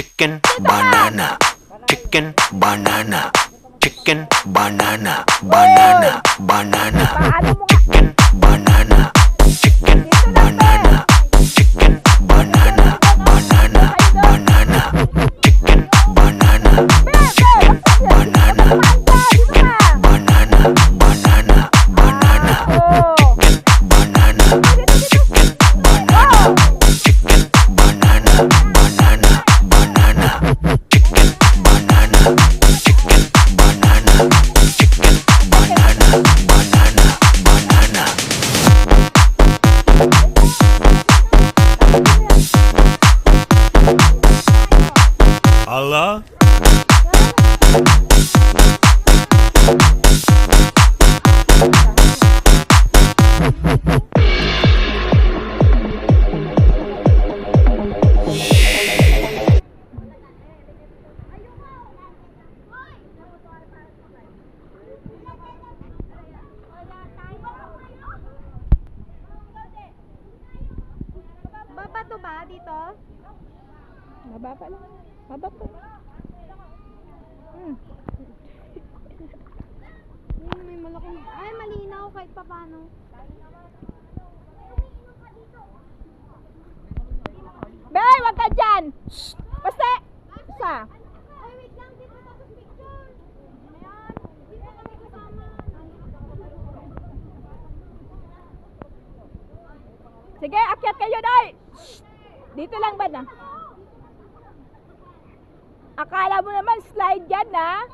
chicken banana, chicken banana, chicken banana, banana, banana, chicken banana, chicken banana, chicken banana, banana, banana, chicken banana, chicken banana, chicken banana, banana, banana, chicken banana, chicken banana, chicken banana, banana, banana, chicken banana, chicken banana, chicken banana, banana, banana. Allah. Baba to ba dito? Baba pa lang. Baba pa. Yun, may malaking... Ay, malinaw kahit pa paano. Bay, wag ka dyan! Shh! Basta! Isa! Ay, wait lang. Dito tapos picture. Ayan. Dito kami kasama. Sige, akyat kayo, Day! Shh! Dito lang ba na? Akala mo naman slide yan, ha?